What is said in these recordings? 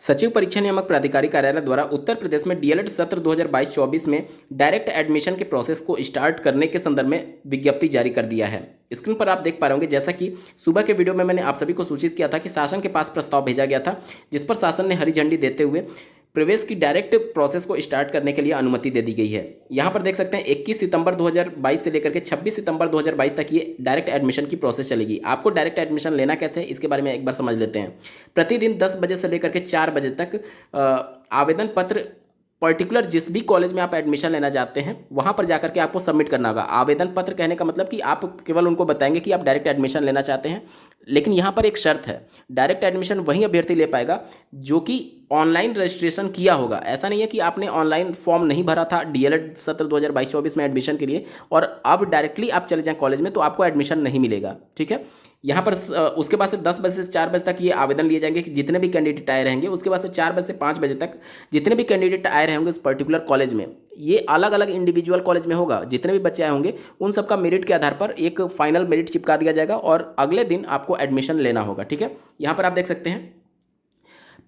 सचिव परीक्षा नियामक प्राधिकारी कार्यालय द्वारा उत्तर प्रदेश में डीएलएड सत्र 2022-24 में डायरेक्ट एडमिशन के प्रोसेस को स्टार्ट करने के संदर्भ में विज्ञप्ति जारी कर दिया है। स्क्रीन पर आप देख पा रहे होंगे, जैसा कि सुबह के वीडियो में मैंने आप सभी को सूचित किया था कि शासन के पास प्रस्ताव भेजा गया था, जिस पर शासन ने हरी झंडी देते हुए प्रवेश की डायरेक्ट प्रोसेस को स्टार्ट करने के लिए अनुमति दे दी गई है। यहाँ पर देख सकते हैं 21 सितंबर 2022 से लेकर के 26 सितंबर 2022 तक ये डायरेक्ट एडमिशन की प्रोसेस चलेगी। आपको डायरेक्ट एडमिशन लेना कैसे है इसके बारे में एक बार समझ लेते हैं। प्रतिदिन 10 बजे से लेकर के 4 बजे तक आवेदन पत्र पर्टिकुलर जिस भी कॉलेज में आप एडमिशन लेना चाहते हैं वहाँ पर जाकर के आपको सबमिट करना होगा। आवेदन पत्र कहने का मतलब कि आप केवल उनको बताएंगे कि आप डायरेक्ट एडमिशन लेना चाहते हैं, लेकिन यहाँ पर एक शर्त है, डायरेक्ट एडमिशन वही अभ्यर्थी ले पाएगा जो कि ऑनलाइन रजिस्ट्रेशन किया होगा। ऐसा नहीं है कि आपने ऑनलाइन फॉर्म नहीं भरा था डीएलएड सत्र 2022-24 में एडमिशन के लिए और अब डायरेक्टली आप चले जाएं कॉलेज में तो आपको एडमिशन नहीं मिलेगा। ठीक है, यहाँ पर उसके बाद से 10 बजे से 4 बजे तक ये आवेदन लिए जाएंगे कि जितने भी कैंडिडेट आए रहेंगे। उसके बाद से 4 बजे से 5 बजे तक जितने भी कैंडिडेट आए रहेंगे उस पर्टिकुलर कॉलेज में, ये अलग अलग इंडिविजुअल कॉलेज में होगा, जितने भी बच्चे आए होंगे उन सबका मेरिट के आधार पर एक फाइनल मेरिट चिपका दिया जाएगा और अगले दिन आपको एडमिशन लेना होगा। ठीक है, यहाँ पर आप देख सकते हैं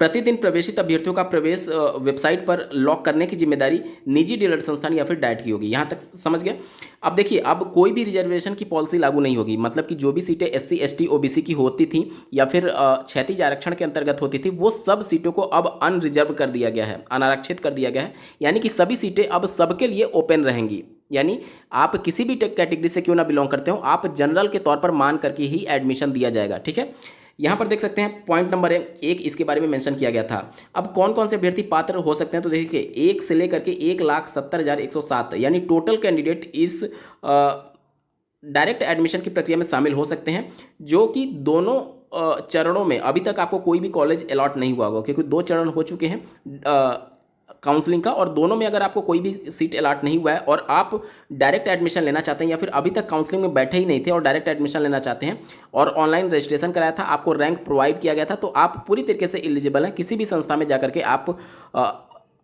प्रतिदिन प्रवेशित अभ्यर्थियों का प्रवेश वेबसाइट पर लॉक करने की जिम्मेदारी निजी डीलर संस्थान या फिर डाइट की होगी। यहाँ तक समझ गए। अब देखिए, अब कोई भी रिजर्वेशन की पॉलिसी लागू नहीं होगी, मतलब कि जो भी सीटें एससी एसटी ओबीसी की होती थी या फिर क्षैतिज आरक्षण के अंतर्गत होती थी वो सब सीटों को अब अनरिजर्व कर दिया गया है, अनारक्षित कर दिया गया है। यानी कि सभी सीटें अब सबके लिए ओपन रहेंगी। यानी आप किसी भी कैटेगरी से क्यों ना बिलोंग करते हो, आप जनरल के तौर पर मान करके ही एडमिशन दिया जाएगा। ठीक है, यहाँ पर देख सकते हैं पॉइंट नंबर 1 इसके बारे में मेंशन किया गया था। अब कौन कौन से अभ्यर्थी पात्र हो सकते हैं तो देखिए 1 से लेकर के 1,70,107 यानी टोटल कैंडिडेट इस डायरेक्ट एडमिशन की प्रक्रिया में शामिल हो सकते हैं, जो कि दोनों चरणों में अभी तक आपको कोई भी कॉलेज अलॉट नहीं हुआ होगा, क्योंकि 2 चरण हो चुके हैं काउंसलिंग का और दोनों में अगर आपको कोई भी सीट अलॉट नहीं हुआ है और आप डायरेक्ट एडमिशन लेना चाहते हैं या फिर अभी तक काउंसलिंग में बैठे ही नहीं थे और डायरेक्ट एडमिशन लेना चाहते हैं और ऑनलाइन रजिस्ट्रेशन कराया था, आपको रैंक प्रोवाइड किया गया था, तो आप पूरी तरीके से एलिजिबल हैं। किसी भी संस्था में जाकर के आप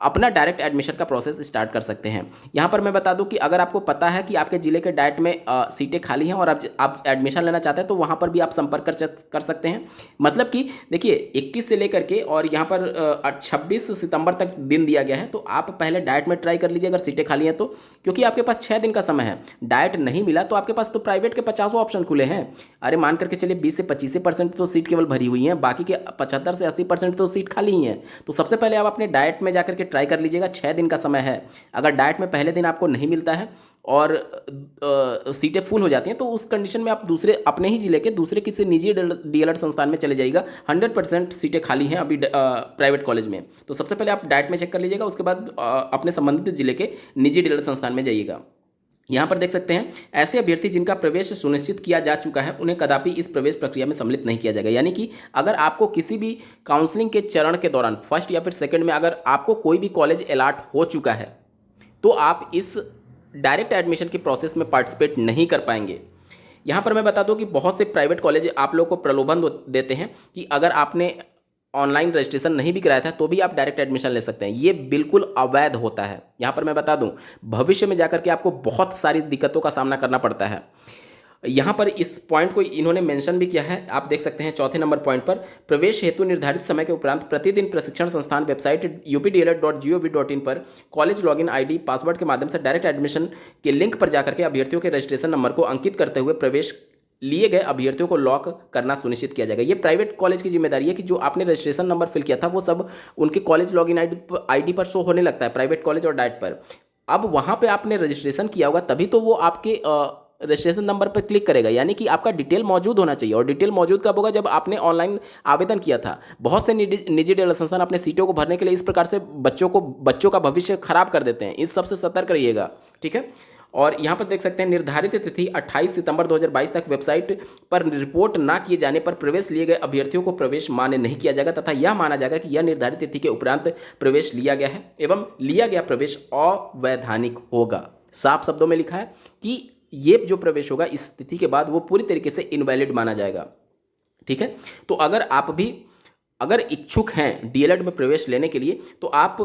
अपना डायरेक्ट एडमिशन का प्रोसेस स्टार्ट कर सकते हैं। यहाँ पर मैं बता दूं कि अगर आपको पता है कि आपके ज़िले के डाइट में सीटें खाली हैं और आप एडमिशन लेना चाहते हैं तो वहाँ पर भी आप संपर्क कर सकते हैं। मतलब कि देखिए 21 से लेकर के और यहाँ पर 26 सितंबर तक दिन दिया गया है, तो आप पहले डाइट में ट्राई कर लीजिए अगर सीटें खाली हैं तो, क्योंकि आपके पास 6 दिन का समय है। डाइट नहीं मिला तो आपके पास तो प्राइवेट के 50 ऑप्शन खुले हैं। अरे मान करके चलिए 20 से 25% तो सीट केवल भरी हुई हैं, बाकी के 75 से 80% तो सीट खाली ही हैं। तो सबसे पहले आप अपने डाइट में जाकर के ट्राई कर लीजिएगा। 6 दिन का समय है। अगर डाइट में पहले दिन आपको नहीं मिलता है और सीटें फुल हो जाती हैं तो उस कंडीशन में आप दूसरे अपने ही जिले के दूसरे किसी निजी डीएलएड संस्थान में चले जाइएगा। 100% सीटें खाली हैं अभी प्राइवेट कॉलेज में। तो सबसे पहले आप डाइट में चेक कर लीजिएगा, उसके बाद अपने संबंधित जिले के निजी डीएलएड संस्थान में जाइएगा। यहाँ पर देख सकते हैं ऐसे अभ्यर्थी जिनका प्रवेश सुनिश्चित किया जा चुका है उन्हें कदापि इस प्रवेश प्रक्रिया में सम्मिलित नहीं किया जाएगा। यानी कि अगर आपको किसी भी काउंसलिंग के चरण के दौरान फर्स्ट या फिर सेकंड में अगर आपको कोई भी कॉलेज अलॉट हो चुका है तो आप इस डायरेक्ट एडमिशन की प्रोसेस में पार्टिसिपेट नहीं कर पाएंगे। यहाँ पर मैं बता दूँ कि बहुत से प्राइवेट कॉलेज आप लोग को प्रलोभन देते हैं कि अगर आपने ऑनलाइन रजिस्ट्रेशन नहीं भी कराया था तो भी आप डायरेक्ट एडमिशन ले सकते हैं। ये बिल्कुल अवैध होता है। यहाँ पर मैं बता दूं भविष्य में जाकर के आपको बहुत सारी दिक्कतों का सामना करना पड़ता है। यहाँ पर इस पॉइंट को इन्होंने मेंशन भी किया है, आप देख सकते हैं चौथे नंबर पॉइंट पर, प्रवेश हेतु निर्धारित समय के उपरांत प्रतिदिन प्रशिक्षण संस्थान वेबसाइट updled.gov.in पर कॉलेज लॉगिन आईडी पासवर्ड के माध्यम से डायरेक्ट एडमिशन के लिंक पर जाकर के अभ्यर्थियों के रजिस्ट्रेशन नंबर को अंकित करते हुए प्रवेश लिए गए अभ्यर्थियों को लॉक करना सुनिश्चित किया जाएगा। ये प्राइवेट कॉलेज की जिम्मेदारी है कि जो आपने रजिस्ट्रेशन नंबर फिल किया था वो सब उनके कॉलेज लॉगिन आईडी पर शो होने लगता है, प्राइवेट कॉलेज और डाइट पर। अब वहाँ पे आपने रजिस्ट्रेशन किया होगा तभी तो वो आपके रजिस्ट्रेशन नंबर पर क्लिक करेगा। यानी कि आपका डिटेल मौजूद होना चाहिए और डिटेल मौजूद कब होगा, जब आपने ऑनलाइन आवेदन किया था। बहुत से निजी डीलर संस्थान अपने सीटों को भरने के लिए इस प्रकार से बच्चों का भविष्य खराब कर देते हैं। इस सबसे सतर्क रहिएगा। ठीक है, और यहाँ पर देख सकते हैं निर्धारित तिथि 28 सितंबर 2022 तक वेबसाइट पर रिपोर्ट ना किए जाने पर प्रवेश लिए गए अभ्यर्थियों को प्रवेश मान्य नहीं किया जाएगा तथा यह माना जाएगा कि यह निर्धारित तिथि के उपरांत प्रवेश लिया गया है एवं लिया गया प्रवेश अवैधानिक होगा। साफ शब्दों में लिखा है कि ये जो प्रवेश होगा इस तिथि के बाद वो पूरी तरीके से इनवैलिड माना जाएगा। ठीक है, तो अगर इच्छुक हैं डीएलएड में प्रवेश लेने के लिए तो आप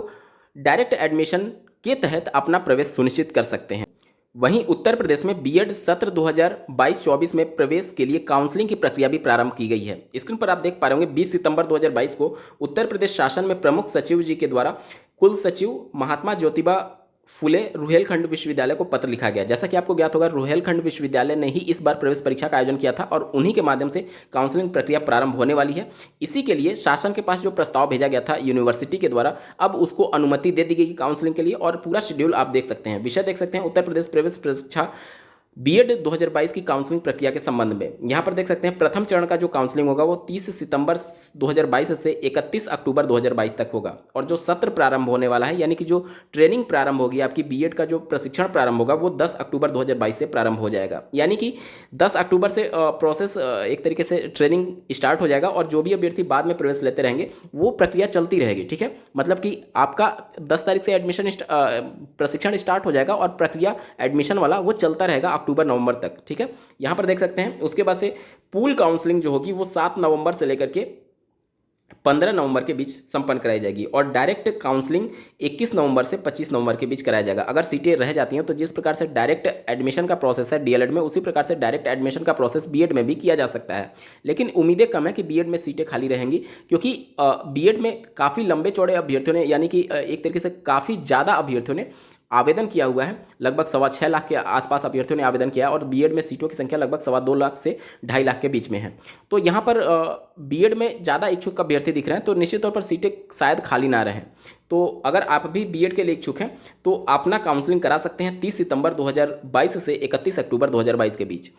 डायरेक्ट एडमिशन के तहत अपना प्रवेश सुनिश्चित कर सकते हैं। वहीं उत्तर प्रदेश में बीएड सत्र 2022-24 में प्रवेश के लिए काउंसलिंग की प्रक्रिया भी प्रारंभ की गई है। स्क्रीन पर आप देख पा रहे होंगे 20 सितंबर 2022 को उत्तर प्रदेश शासन में प्रमुख सचिव जी के द्वारा कुल सचिव महात्मा ज्योतिबा फुले रुहेलखंड विश्वविद्यालय को पत्र लिखा गया। जैसा कि आपको ज्ञात होगा, रुहेलखंड विश्वविद्यालय ने ही इस बार प्रवेश परीक्षा का आयोजन किया था और उन्हीं के माध्यम से काउंसलिंग प्रक्रिया प्रारंभ होने वाली है। इसी के लिए शासन के पास जो प्रस्ताव भेजा गया था यूनिवर्सिटी के द्वारा, अब उसको अनुमति दे दी गई काउंसलिंग के लिए और पूरा शेड्यूल आप देख सकते हैं। विषय देख सकते हैं उत्तर प्रदेश प्रवेश परीक्षा बीएड 2022 की काउंसलिंग प्रक्रिया के संबंध में। यहाँ पर देख सकते हैं प्रथम चरण का जो काउंसलिंग होगा वो 30 सितंबर 2022 से 31 अक्टूबर 2022 तक होगा और जो सत्र प्रारंभ होने वाला है, यानी कि जो ट्रेनिंग प्रारंभ होगी आपकी बीएड का जो प्रशिक्षण प्रारंभ होगा वो 10 अक्टूबर 2022 से प्रारंभ हो जाएगा। यानी कि 10 अक्टूबर से प्रोसेस एक तरीके से ट्रेनिंग स्टार्ट हो जाएगा और जो भी अभ्यर्थी बाद में प्रवेश लेते रहेंगे वो प्रक्रिया चलती रहेगी। ठीक है, मतलब कि आपका 10 तारीख से एडमिशन प्रशिक्षण स्टार्ट हो जाएगा और प्रक्रिया एडमिशन वाला वो चलता रहेगा अक्टूबर नवंबर तक। ठीक है, यहां पर देख सकते हैं उसके बाद से पूल काउंसलिंग जो होगी वो 7 नवंबर से लेकर के 15 नवंबर के बीच संपन्न कराई जाएगी और डायरेक्ट काउंसलिंग 21 नवंबर से 25 नवंबर के बीच कराया जाएगा। अगर सीटें रह जाती हैं तो जिस प्रकार से डायरेक्ट एडमिशन का प्रोसेस है डीएलएड में, उसी प्रकार से डायरेक्ट एडमिशन का प्रोसेस बीएड में भी किया जा सकता है। लेकिन उम्मीदें कम है कि बीएड में सीटें खाली रहेंगी, क्योंकि बीएड में काफ़ी लंबे चौड़े अभ्यर्थियों ने, यानी कि एक तरीके से काफ़ी ज़्यादा अभ्यर्थियों ने आवेदन किया हुआ है। लगभग 6.25 लाख के आसपास अभ्यर्थियों ने आवेदन किया है और बीएड में सीटों की संख्या लगभग 2.25 लाख से 2.5 लाख के बीच में है। तो यहाँ पर बीएड में ज़्यादा इच्छुक अभ्यर्थी दिख रहे हैं, तो निश्चित तौर पर सीटें शायद खाली ना रहें। तो अगर आप भी बीएड के लिए इच्छुक हैं तो अपना काउंसलिंग करा सकते हैं 30 सितंबर 2022 से 31 अक्टूबर 2022 के बीच।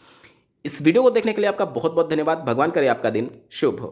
इस वीडियो को देखने के लिए आपका बहुत बहुत धन्यवाद। भगवान करे आपका दिन शुभ हो।